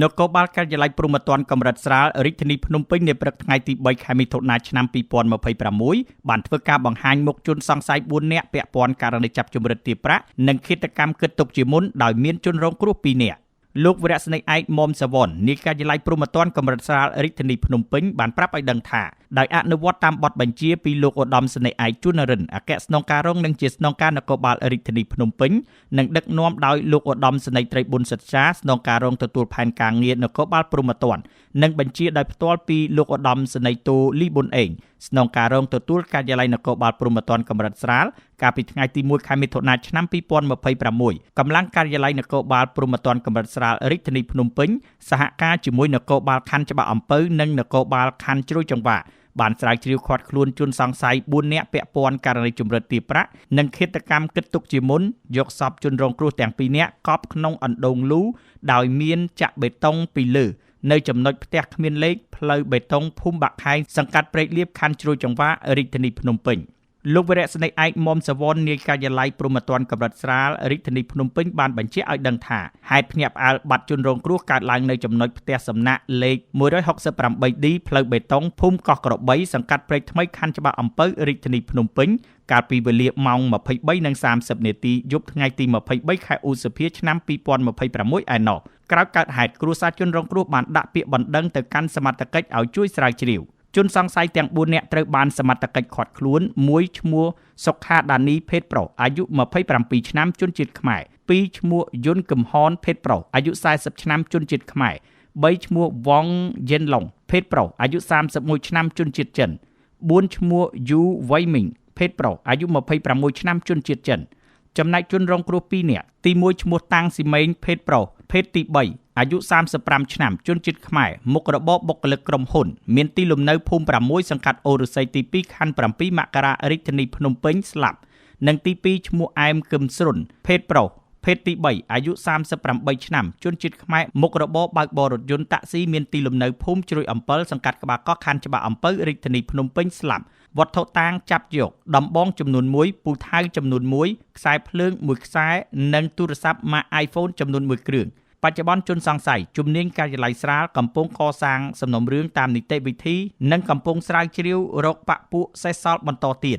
នគរបាលការិយាល័យព្រហ្មទណ្ឌកម្រិតស្រាលរាជធានីភ្នំពេញនៅព្រឹកថ្ងៃទី3ខែមិថុនាឆ្នាំ2026បានធ្វើការបង្ហាញមុខជនសង្ស័យ4នាក់ពាក់ព័ន្ធករណីចាប់ជំរិតទារប្រាក់និងឃាតកម្មគិតទុកជាមុនដោយមានជនរងគ្រោះ2នាក់លោកវរៈស្នេហ៍ឯកមុំសវណ្ណនាយការិយាល័យព្រហ្មទណ្ឌកម្រិតស្រាលរាជធានីភ្នំពេញបានប្រាប់ឲ្យដឹងថាដោយអនុវត្តតាមបទបញ្ជាពីលោកឧត្តមស្នេហ៍ឯកជួននរិនអគ្គស្នងការរងនិងជាស្នងការនគរបាលរាជធានីភ្នំពេញនិងដឹកនាំដោយលោកឧត្តមស្នេហ៍ត្រីប៊ុនសិទ្ធចាស្នងការរងទទួលផែនការងារនគរបាលព្រហ្មទណ្ឌនិងបញ្ជាដោយផ្ទាល់ពីលោកឧត្តមស្នេហ៍តូលីប៊ុនអេងស្នងការរងទទួលការិយាល័យនគរបាលព្រហ្មទណ្ឌកម្រិតស្រាលកាលពីថ្ងៃទី1ខែមិថុនាឆ្នាំ2026កម្លាំងការិយាល័យនគរបាលព្រហ្មទណ្ឌកម្រិតស្រាលរាជធានីភ្នំពេញសហការជាមួយនគរបាលខណ្ឌច្បារអំពៅនិងនគរបាលខណ្ឌជ្រោយចង្វាក់បានស្រាវជ្រាវឃាត់ខ្លួនជនសង្ស័យ4នាក់ពាក់ព័ន្ធករណីជំរិតទារប្រាក់និងឃាតកម្មគិតទុកជាមុនយកសពជនរងគ្រោះទាំង2នាក់កប់ក្នុងអណ្ដូងលូដោយមានចាក់បេតុងពីលើនៅចំណុចផ្ទះគ្មានលេខផ្លូវបេតុងភូមិបាក់ខែងសង្កាត់ព្រែកលៀបខណ្ឌជ្រោយចង្វាររាជធានីភ្នំពេញលោកវរៈស្នេហ៍ឯកមុំសវណ្ណនាយការិយាល័យព្រហ្មទណ្ឌកម្រិតស្រាលរាជធានីភ្នំពេញបានបញ្ជាក់ឲ្យដឹងថាហេតុភ្ញាក់ផ្អើលបាត់ជនរងគ្រោះកើតឡើងនៅចំណុចផ្ទះសំណាក់លេខ 168D ផ្លូវបេតុងភូមិកោះក្របីសង្កាត់ព្រែកថ្មីខណ្ឌច្បារអំពៅរាជធានីភ្នំពេញកាលពីវេលាម៉ោង 23:30 នាទីយប់ថ្ងៃទី23ខែឧសភាឆ្នាំ2026ឯណោះក្រោយកើតហេតុគ្រួសារជនរងគ្រោះបានដាក់ពាក្យបណ្ដឹងទៅកាន់សមត្ថកិច្ចឲ្យជួយស្រាវជ្រាវជនសង្ស័យទាំង4នាក់ត្រូវបានសមត្ថកិច្ចឃាត់ខ្លួនមួយឈ្មោះសុខាដានីភេទប្រុសអាយុ27ឆ្នាំជនជាតិខ្មែរ2ឈ្មោះយុនកំហនភេទប្រុសអាយុ40ឆ្នាំជនជាតិខ្មែរ3ឈ្មោះវ៉ងយិនឡុងភេទប្រុសអាយុ31ឆ្នាំជនជាតិចិន4ឈ្មោះយូវៃមីងភេទប្រុសអាយុ26ឆ្នាំជនជាតិចិនចំណែកជនរងគ្រោះ2នាក់ទី1ឈ្មោះតាំងស៊ីម៉េងភេទប្រុសភេទទី3អាយុ35ឆ្នាំជនជាតិខ្មែរមុខរបរបុគ្គលិកក្រុមហ៊ុនមានទីលំនៅភូមិ6សង្កាត់អូរស័យទី2ខណ្ឌ7មករារាជធានីភ្នំពេញស្លាប់និងទី2ឈ្មោះអែមគឹមស្រុនភេទប្រុសភេទទី3អាយុ38ឆ្នាំជនជាតិខ្មែរមុខរបរបើកបររថយន្តតាក់ស៊ីមានទីលំនៅភូមិជ្រោយអំពិលសង្កាត់ក្បាលកោះខណ្ឌច្បារអំពៅរាជធានីភ្នំពេញស្លាប់វត្ថុតាងចាប់យកដំបងចំនួន1ពូថៅចំនួន1ខ្សែភ្លើង1ខ្សែនិងទូរស័ព្ទម៉ាក iPhone ចំនួន1គ្រឿងបច្ចុប្បន្នជនសង្ស័យជំនាញការិយាល័យស្រាលកំពុងកសាងសំណុំរឿងតាមនីតិវិធីនិងកំពុងស្រាវជ្រាវរកបកពួកសេះសល់បន្តទៀត